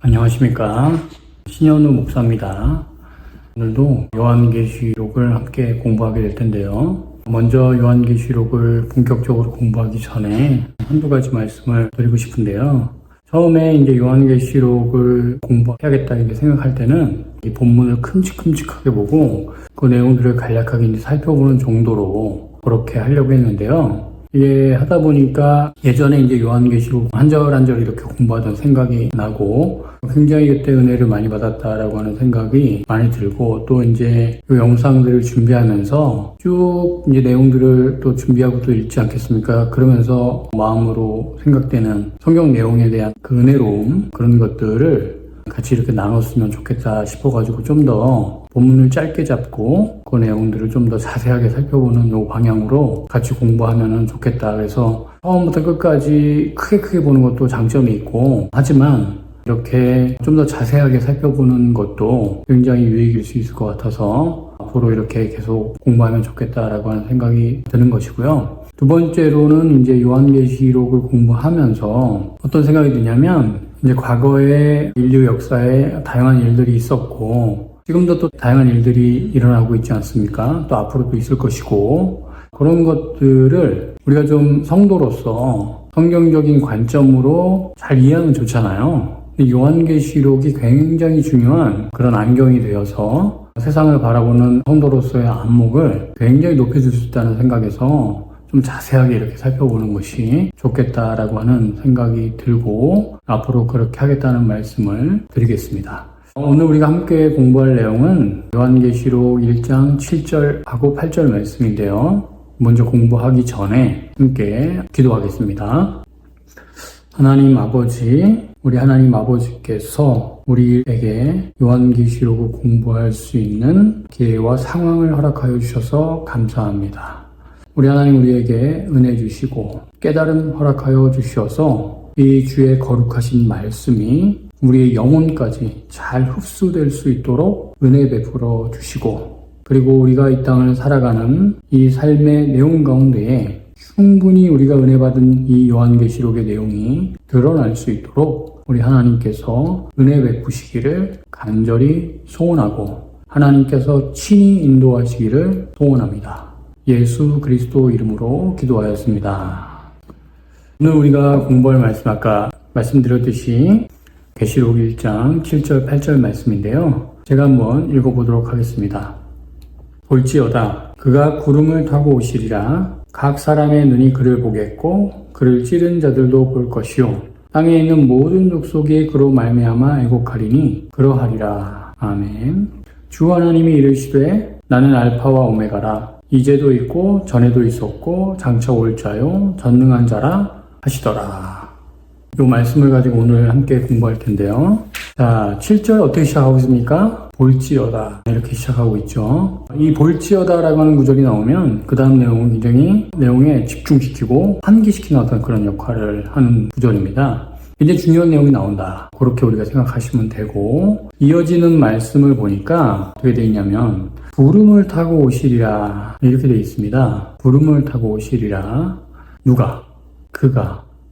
안녕하십니까. 신현우 목사입니다. 오늘도 요한계시록을 함께 공부하게 될 텐데요. 먼저 요한계시록을 본격적으로 공부하기 전에 한두 가지 말씀을 드리고 싶은데요. 처음에 이제 요한계시록을 공부해야겠다 이렇게 생각할 때는 이 본문을 큼직큼직하게 보고 그 내용들을 간략하게 이제 살펴보는 정도로 그렇게 하려고 했는데요. 이게 하다 보니까 예전에 이제 요한계시록 한 절 한 절 이렇게 공부하던 생각이 나고 굉장히 그때 은혜를 많이 받았다라고 하는 생각이 많이 들고 또 이제 이 영상들을 준비하면서 쭉 이제 내용들을 또 준비하고 또 읽지 않겠습니까? 그러면서 마음으로 생각되는 성경 내용에 대한 그 은혜로움 그런 것들을 같이 이렇게 나눴으면 좋겠다 싶어가지고 좀 더 본문을 짧게 잡고 그 내용들을 좀 더 자세하게 살펴보는 요 방향으로 같이 공부하면 좋겠다. 그래서 처음부터 끝까지 크게 보는 것도 장점이 있고 하지만 이렇게 좀 더 자세하게 살펴보는 것도 굉장히 유익일 수 있을 것 같아서 앞으로 이렇게 계속 공부하면 좋겠다라고 하는 생각이 드는 것이고요. 두 번째로는 이제 요한계시록을 공부하면서 어떤 생각이 드냐면 이제 과거의 인류 역사에 다양한 일들이 있었고 지금도 또 다양한 일들이 일어나고 있지 않습니까? 또 앞으로도 있을 것이고 그런 것들을 우리가 좀 성도로서 성경적인 관점으로 잘 이해하면 좋잖아요. 요한계시록이 굉장히 중요한 그런 안경이 되어서 세상을 바라보는 성도로서의 안목을 굉장히 높여줄 수 있다는 생각에서 좀 자세하게 이렇게 살펴보는 것이 좋겠다라고 하는 생각이 들고 앞으로 그렇게 하겠다는 말씀을 드리겠습니다. 오늘 우리가 함께 공부할 내용은 요한계시록 1장 7절하고 8절 말씀인데요. 먼저 공부하기 전에 함께 기도하겠습니다. 하나님 아버지, 우리 하나님 아버지께서 우리에게 요한계시록을 공부할 수 있는 기회와 상황을 허락하여 주셔서 감사합니다. 우리 하나님 우리에게 은혜 주시고 깨달음 허락하여 주셔서 이 주의 거룩하신 말씀이 우리의 영혼까지 잘 흡수될 수 있도록 은혜 베풀어 주시고 그리고 우리가 이 땅을 살아가는 이 삶의 내용 가운데에 충분히 우리가 은혜 받은 이 요한계시록의 내용이 드러날 수 있도록 우리 하나님께서 은혜 베푸시기를 간절히 소원하고 하나님께서 친히 인도하시기를 소원합니다. 예수 그리스도 이름으로 기도하였습니다. 오늘 우리가 공부할 말씀 아까 말씀드렸듯이 계시록 1장 7절 8절 말씀인데요. 제가 한번 읽어보도록 하겠습니다. 볼지어다 그가 구름을 타고 오시리라. 각 사람의 눈이 그를 보겠고 그를 찌른 자들도 볼 것이요 땅에 있는 모든 족속이 그로 말미암아 애곡하리니 그러하리라. 아멘. 주 하나님이 이르시되 나는 알파와 오메가라. 이제도 있고 전에도 있었고 장차 올 자요 전능한 자라 하시더라. 이 말씀을 가지고 오늘 함께 공부할 텐데요. 자, 7절 어떻게 시작하고 있습니까? 볼지어다 이렇게 시작하고 있죠. 이 볼지어다라고 하는 구절이 나오면 그 다음 내용은 굉장히 내용에 집중시키고 환기시키는 어떤 그런 역할을 하는 구절입니다. 굉장히 중요한 내용이 나온다. 그렇게 우리가 생각하시면 되고 이어지는 말씀을 보니까 어떻게 되어 있냐면 구름을 타고 오시리라 이렇게 되어 있습니다. 구름을 타고 오시리라. 누가?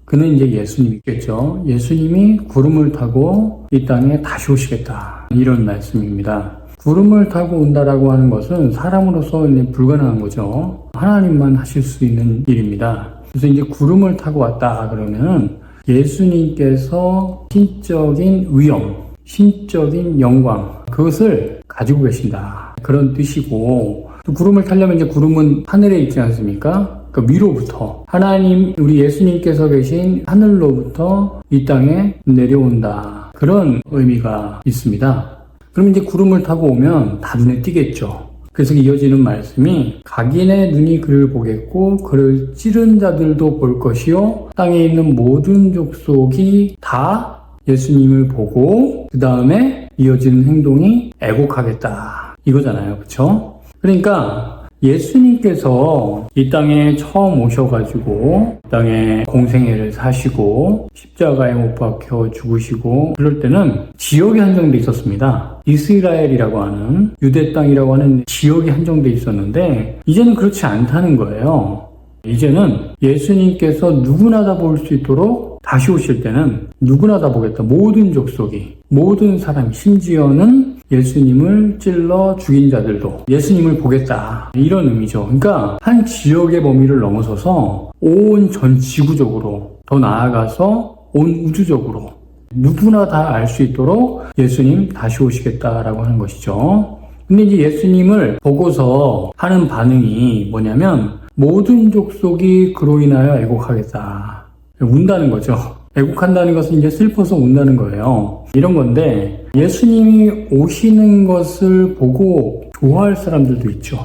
그는 이제 예수님이겠죠. 예수님이 구름을 타고 이 땅에 다시 오시겠다. 이런 말씀입니다. 구름을 타고 온다라고 하는 것은 사람으로서 불가능한 거죠. 하나님만 하실 수 있는 일입니다. 그래서 이제 구름을 타고 왔다 그러면 예수님께서 신적인 위엄, 신적인 영광 그것을 가지고 계신다. 그런 뜻이고 또 구름을 타려면 이제 구름은 하늘에 있지 않습니까? 그 위로부터 하나님 우리 예수님께서 계신 하늘로부터 이 땅에 내려온다. 그런 의미가 있습니다. 그럼 이제 구름을 타고 오면 다 눈에 띄겠죠. 그래서 이어지는 말씀이 각인의 눈이 그를 보겠고 그를 찌른 자들도 볼 것이요 땅에 있는 모든 족속이 다 예수님을 보고 그 다음에 이어지는 행동이 애곡하겠다 이거잖아요. 그렇죠? 그러니까 예수님께서 이 땅에 처음 오셔가지고 이 땅에 공생애를 사시고 십자가에 못 박혀 죽으시고 그럴 때는 지역이 한정돼 있었습니다. 이스라엘이라고 하는 유대 땅이라고 하는 지역이 한정돼 있었는데 이제는 그렇지 않다는 거예요. 이제는 예수님께서 누구나 다 볼 수 있도록 다시 오실 때는 누구나 다 보겠다. 모든 족속이, 모든 사람, 심지어는 예수님을 찔러 죽인 자들도 예수님을 보겠다. 이런 의미죠. 그러니까 한 지역의 범위를 넘어서서 온 전 지구적으로, 더 나아가서 온 우주적으로 누구나 다 알 수 있도록 예수님 다시 오시겠다라고 하는 것이죠. 근데 이제 예수님을 보고서 하는 반응이 뭐냐면 모든 족속이 그로 인하여 애곡하겠다. 운다는 거죠. 애곡한다는 것은 이제 슬퍼서 운다는 거예요. 이런 건데 예수님이 오시는 것을 보고 좋아할 사람들도 있죠.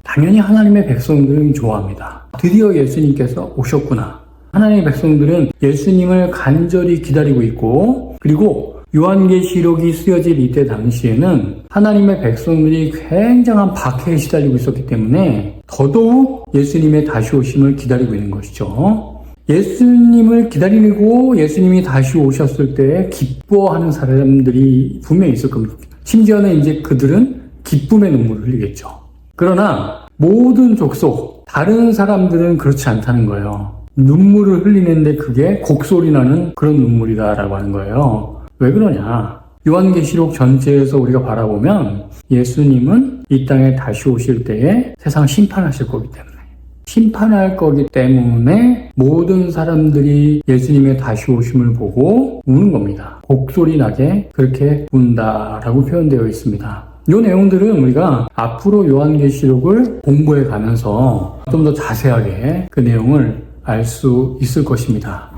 당연히 하나님의 백성들은 좋아합니다. 드디어 예수님께서 오셨구나. 하나님의 백성들은 예수님을 간절히 기다리고 있고, 그리고 요한계시록이 쓰여질 이때 당시에는 하나님의 백성들이 굉장한 박해에 시달리고 있었기 때문에 더더욱 예수님의 다시 오심을 기다리고 있는 것이죠. 예수님을 기다리고 예수님이 다시 오셨을 때 기뻐하는 사람들이 분명히 있을 겁니다. 심지어는 이제 그들은 기쁨의 눈물을 흘리겠죠. 그러나 모든 족속, 다른 사람들은 그렇지 않다는 거예요. 눈물을 흘리는데 그게 곡소리 나는 그런 눈물이다라고 하는 거예요. 왜 그러냐? 요한계시록 전체에서 우리가 바라보면 예수님은 이 땅에 다시 오실 때에 세상 심판하실 거기 때문에, 심판할 거기 때문에 모든 사람들이 예수님의 다시 오심을 보고 우는 겁니다. 곡소리 나게 그렇게 운다라고 표현되어 있습니다. 이 내용들은 우리가 앞으로 요한계시록을 공부해 가면서 좀 더 자세하게 그 내용을 알 수 있을 것입니다.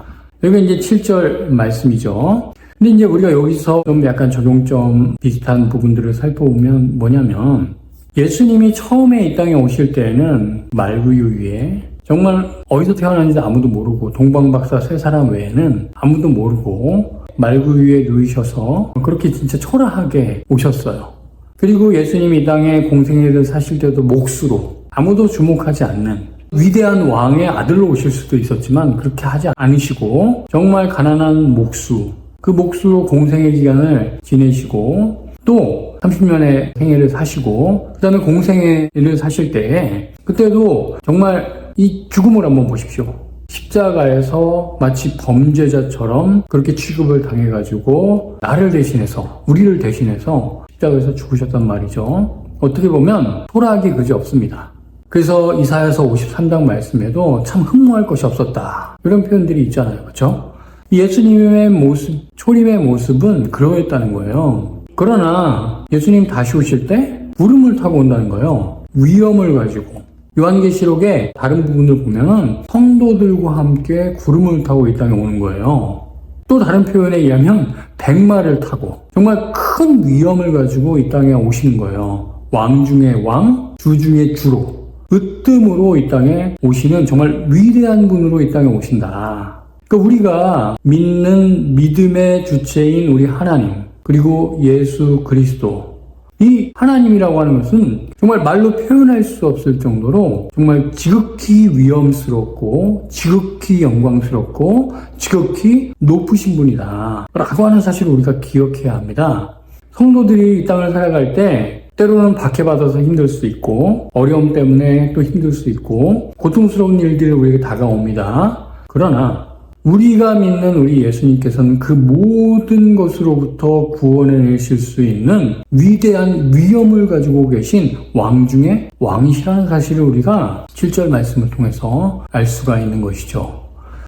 여기 이제 7절 말씀이죠. 근데 이제 우리가 여기서 좀 약간 적용점 비슷한 부분들을 살펴보면 뭐냐면, 예수님이 처음에 이 땅에 오실 때에는 말구유 위에 정말 어디서 태어났는지 아무도 모르고 동방박사 세 사람 외에는 아무도 모르고 말구유 위에 누이셔서 그렇게 진짜 초라하게 오셨어요. 그리고 예수님이 이 땅에 공생애를 사실 때도 몫으로 아무도 주목하지 않는 위대한 왕의 아들로 오실 수도 있었지만 그렇게 하지 않으시고 정말 가난한 목수, 그 목수로 공생애 기간을 지내시고 또 30년의 생애를 사시고 그 다음에 공생애를 사실 때 그때도 정말 이 죽음을 한번 보십시오. 십자가에서 마치 범죄자처럼 그렇게 취급을 당해가지고 나를 대신해서, 우리를 대신해서 십자가에서 죽으셨단 말이죠. 어떻게 보면 토라하기 그지 없습니다. 그래서 이사야서 53장 말씀에도 참 흠모할 것이 없었다, 이런 표현들이 있잖아요. 그렇죠? 예수님의 모습, 초림의 모습은 그러했다는 거예요. 그러나 예수님 다시 오실 때 구름을 타고 온다는 거예요. 위엄을 가지고. 요한계시록의 다른 부분을 보면은 성도들과 함께 구름을 타고 이 땅에 오는 거예요. 또 다른 표현에 의하면 백마를 타고 정말 큰 위엄을 가지고 이 땅에 오시는 거예요. 왕 중의 왕, 주 중의 주로 으뜸으로 이 땅에 오시는 정말 위대한 분으로 이 땅에 오신다. 그러니까 우리가 믿는 믿음의 주체인 우리 하나님, 그리고 예수 그리스도, 이 하나님이라고 하는 것은 정말 말로 표현할 수 없을 정도로 정말 지극히 위엄스럽고 지극히 영광스럽고 지극히 높으신 분이다 라고 하는 사실을 우리가 기억해야 합니다. 성도들이 이 땅을 살아갈 때 때로는 박해받아서 힘들 수 있고 어려움 때문에 또 힘들 수 있고 고통스러운 일들이 우리에게 다가옵니다. 그러나 우리가 믿는 우리 예수님께서는 그 모든 것으로부터 구원해내실 수 있는 위대한 위엄을 가지고 계신 왕 중에 왕이시라는 사실을 우리가 7절 말씀을 통해서 알 수가 있는 것이죠.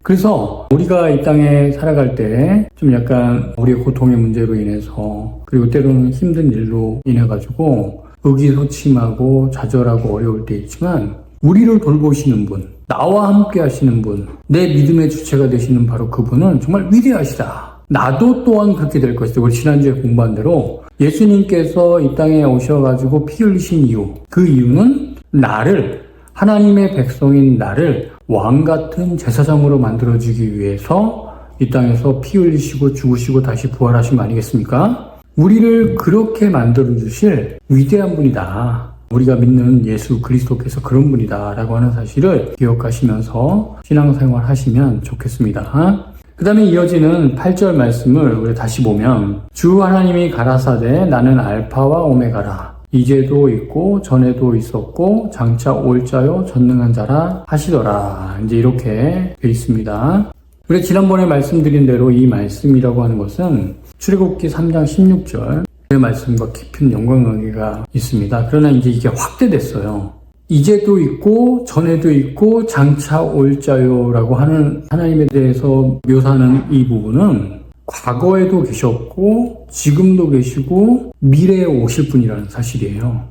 그래서 우리가 이 땅에 살아갈 때 좀 약간 우리의 고통의 문제로 인해서, 그리고 때로는 힘든 일로 인해가지고 의기소침하고 좌절하고 어려울 때 있지만 우리를 돌보시는 분, 나와 함께 하시는 분, 내 믿음의 주체가 되시는 바로 그분은 정말 위대하시다. 나도 또한 그렇게 될 것이다. 우리 지난주에 공부한 대로 예수님께서 이 땅에 오셔가지고 피 흘리신 이유, 그 이유는 나를, 하나님의 백성인 나를 왕 같은 제사장으로 만들어주기 위해서 이 땅에서 피 흘리시고 죽으시고 다시 부활하신 거 아니겠습니까? 우리를 그렇게 만들어주실 위대한 분이다. 우리가 믿는 예수 그리스도께서 그런 분이다 라고 하는 사실을 기억하시면서 신앙생활 하시면 좋겠습니다. 그 다음에 이어지는 8절 말씀을 우리 다시 보면, 주 하나님이 가라사대 나는 알파와 오메가라, 이제도 있고 전에도 있었고 장차 올 자요 전능한 자라 하시더라. 이제 이렇게 되어 있습니다. 우리 지난번에 말씀드린 대로 이 말씀이라고 하는 것은 출애굽기 3장 16절 그 말씀과 깊은 연관관계가 있습니다. 그러나 이제 이게 확대됐어요. 이제도 있고 전에도 있고 장차 올 자요라고 하는 하나님에 대해서 묘사하는 이 부분은 과거에도 계셨고 지금도 계시고 미래에 오실 분이라는 사실이에요.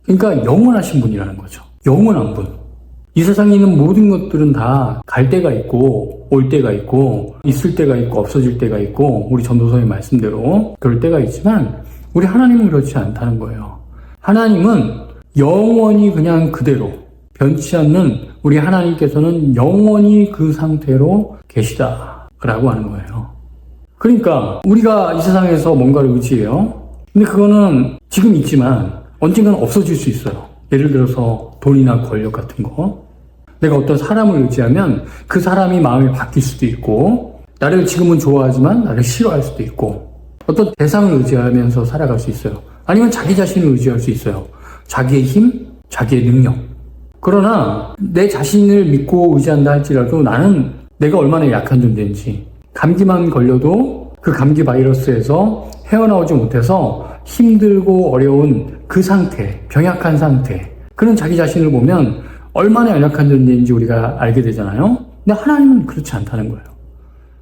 그러니까 영원하신 분이라는 거죠. 영원한 분. 이 세상에 있는 모든 것들은 다 갈 때가 있고 올 때가 있고 있을 때가 있고 없어질 때가 있고 우리 전도서의 말씀대로 그럴 때가 있지만 우리 하나님은 그렇지 않다는 거예요. 하나님은 영원히 그냥 그대로 변치 않는 우리 하나님께서는 영원히 그 상태로 계시다라고 하는 거예요. 그러니까 우리가 이 세상에서 뭔가를 의지해요. 근데 그거는 지금 있지만 언젠가는 없어질 수 있어요. 예를 들어서 돈이나 권력 같은 거. 내가 어떤 사람을 의지하면 그 사람이 마음이 바뀔 수도 있고 나를 지금은 좋아하지만 나를 싫어할 수도 있고 어떤 대상을 의지하면서 살아갈 수 있어요. 아니면 자기 자신을 의지할 수 있어요. 자기의 힘, 자기의 능력. 그러나 내 자신을 믿고 의지한다 할지라도 나는 내가 얼마나 약한 존재인지 감기만 걸려도 그 감기 바이러스에서 헤어나오지 못해서 힘들고 어려운 그 상태, 병약한 상태 그런 자기 자신을 보면 얼마나 연약한 존재인지 우리가 알게 되잖아요. 근데 하나님은 그렇지 않다는 거예요.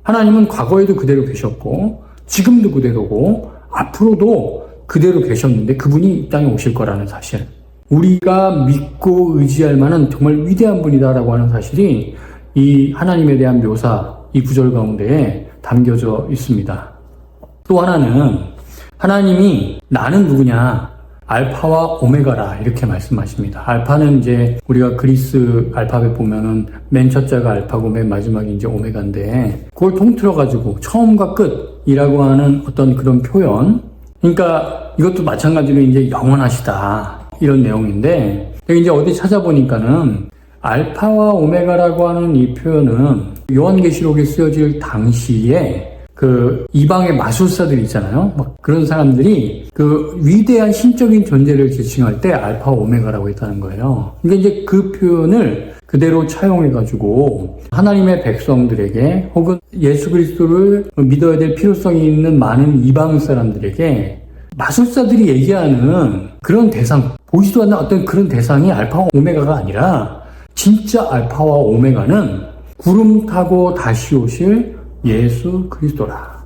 하나님은 과거에도 그대로 계셨고 지금도 그대로고 앞으로도 그대로 계셨는데 그분이 이 땅에 오실 거라는 사실. 우리가 믿고 의지할 만한 정말 위대한 분이다라고 하는 사실이 이 하나님에 대한 묘사, 이 구절 가운데에 담겨져 있습니다. 또 하나는 하나님이 나는 누구냐? 알파와 오메가라 이렇게 말씀하십니다. 알파는 이제 우리가 그리스 알파벳 보면은 맨 첫자가 알파고 맨 마지막이 이제 오메가인데 그걸 통틀어가지고 처음과 끝이라고 하는 어떤 그런 표현. 그러니까 이것도 마찬가지로 이제 영원하시다 이런 내용인데 이제 어디 찾아보니까는 알파와 오메가라고 하는 이 표현은 요한계시록에 쓰여질 당시에 그 이방의 마술사들이 있잖아요. 막 그런 사람들이 그 위대한 신적인 존재를 지칭할 때 알파 오메가라고 했다는 거예요. 그러니까 이제 그 표현을 그대로 차용해가지고 하나님의 백성들에게 혹은 예수 그리스도를 믿어야 될 필요성이 있는 많은 이방 사람들에게 마술사들이 얘기하는 그런 대상, 보이지도 않는 어떤 그런 대상이 알파와 오메가가 아니라 진짜 알파와 오메가는 구름 타고 다시 오실 예수 그리스도라.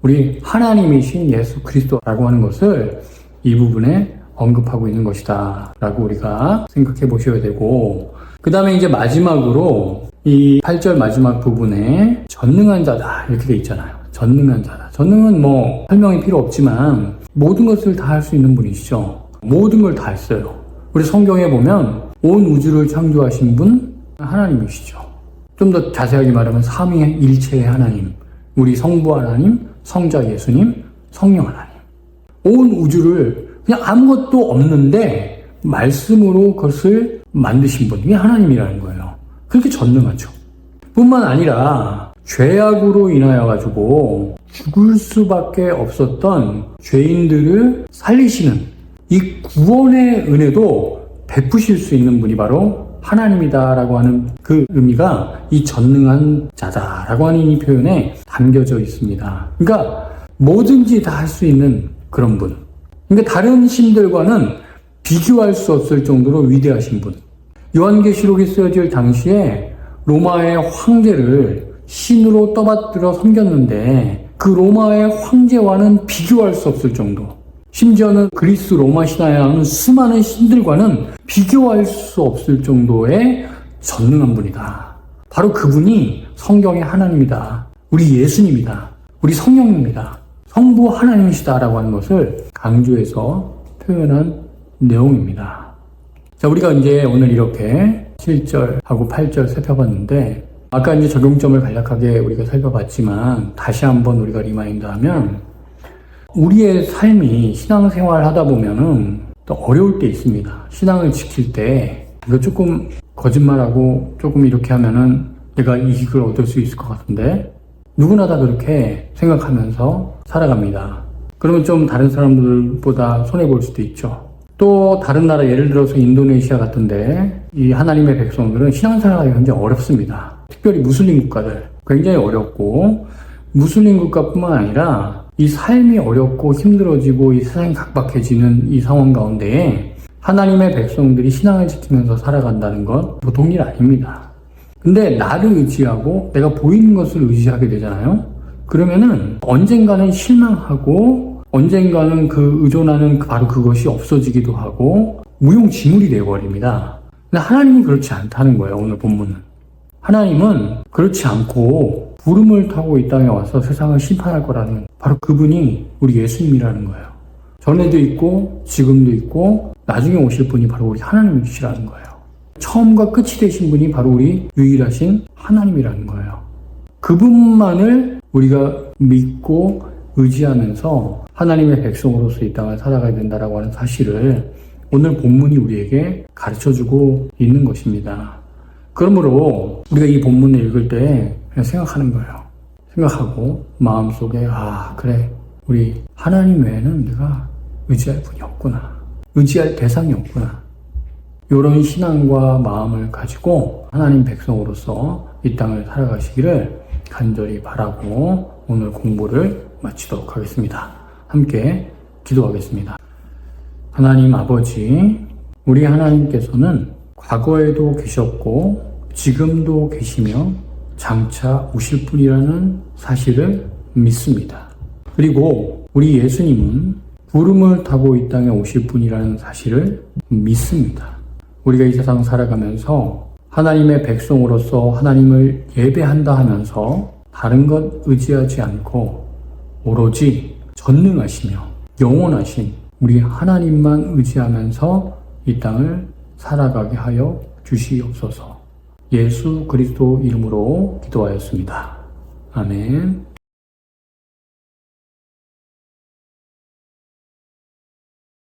우리 하나님이신 예수 그리스도라고 하는 것을 이 부분에 언급하고 있는 것이다 라고 우리가 생각해 보셔야 되고 그 다음에 이제 마지막으로 이 8절 마지막 부분에 전능한 자다 이렇게 돼 있잖아요. 전능한 자다. 전능은 뭐 설명이 필요 없지만 모든 것을 다 할 수 있는 분이시죠. 모든 걸 다 했어요. 우리 성경에 보면 온 우주를 창조하신 분 하나님이시죠. 좀 더 자세하게 말하면 삼위의 일체의 하나님, 우리 성부 하나님, 성자 예수님, 성령 하나님. 온 우주를 그냥 아무것도 없는데 말씀으로 그것을 만드신 분이 하나님이라는 거예요. 그렇게 전능하죠. 뿐만 아니라 죄악으로 인하여 가지고 죽을 수밖에 없었던 죄인들을 살리시는 이 구원의 은혜도 베푸실 수 있는 분이 바로 하나님이다라고 하는 그 의미가 이 전능한 자다라고 하는 이 표현에 담겨져 있습니다. 그러니까 뭐든지 다 할 수 있는 그런 분. 그러니까 다른 신들과는 비교할 수 없을 정도로 위대하신 분. 요한계시록이 쓰여질 당시에 로마의 황제를 신으로 떠받들어 섬겼는데 그 로마의 황제와는 비교할 수 없을 정도. 심지어는 그리스 로마 신화에 하는 수많은 신들과는 비교할 수 없을 정도의 전능한 분이다. 바로 그분이 성경의 하나님이다. 우리 예수님이다. 우리 성령입니다. 성부 하나님이시다라고 하는 것을 강조해서 표현한 내용입니다. 자, 우리가 이제 오늘 이렇게 7절하고 8절 살펴봤는데 아까 이제 적용점을 간략하게 우리가 살펴봤지만 다시 한번 우리가 리마인드하면 우리의 삶이 신앙생활 하다 보면은 또 어려울 때 있습니다. 신앙을 지킬 때 이거 조금 거짓말하고 조금 이렇게 하면은 내가 이익을 얻을 수 있을 것 같은데 누구나 다 그렇게 생각하면서 살아갑니다. 그러면 좀 다른 사람들보다 손해볼 수도 있죠. 또 다른 나라 예를 들어서 인도네시아 같은데 이 하나님의 백성들은 신앙생활하기 굉장히 어렵습니다. 특별히 무슬림 국가들 굉장히 어렵고 무슬림 국가뿐만 아니라 이 삶이 어렵고 힘들어지고 이 세상이 각박해지는 이 상황 가운데 하나님의 백성들이 신앙을 지키면서 살아간다는 건 보통 일 아닙니다. 근데 나를 의지하고 내가 보이는 것을 의지하게 되잖아요. 그러면은 언젠가는 실망하고 언젠가는 그 의존하는 바로 그것이 없어지기도 하고 무용지물이 되어버립니다. 근데 하나님은 그렇지 않다는 거예요. 오늘 본문은. 하나님은 그렇지 않고 구름을 타고 이 땅에 와서 세상을 심판할 거라는 바로 그분이 우리 예수님이라는 거예요. 전에도 있고 지금도 있고 나중에 오실 분이 바로 우리 하나님이시라는 거예요. 처음과 끝이 되신 분이 바로 우리 유일하신 하나님이라는 거예요. 그분만을 우리가 믿고 의지하면서 하나님의 백성으로서 이 땅을 살아가야 된다라고 하는 사실을 오늘 본문이 우리에게 가르쳐주고 있는 것입니다. 그러므로 우리가 이 본문을 읽을 때 그냥 생각하는 거예요. 생각하고 마음속에 그래 우리 하나님 외에는 내가 의지할 분이 없구나. 의지할 대상이 없구나. 이런 신앙과 마음을 가지고 하나님 백성으로서 이 땅을 살아가시기를 간절히 바라고 오늘 공부를 마치도록 하겠습니다. 함께 기도하겠습니다. 하나님 아버지, 우리 하나님께서는 과거에도 계셨고 지금도 계시며 장차 오실 분이라는 사실을 믿습니다. 그리고 우리 예수님은 구름을 타고 이 땅에 오실 분이라는 사실을 믿습니다. 우리가 이 세상 살아가면서 하나님의 백성으로서 하나님을 예배한다 하면서 다른 것 의지하지 않고 오로지 전능하시며 영원하신 우리 하나님만 의지하면서 이 땅을 살아가게 하여 주시옵소서. 예수 그리스도 이름으로 기도하였습니다. 아멘.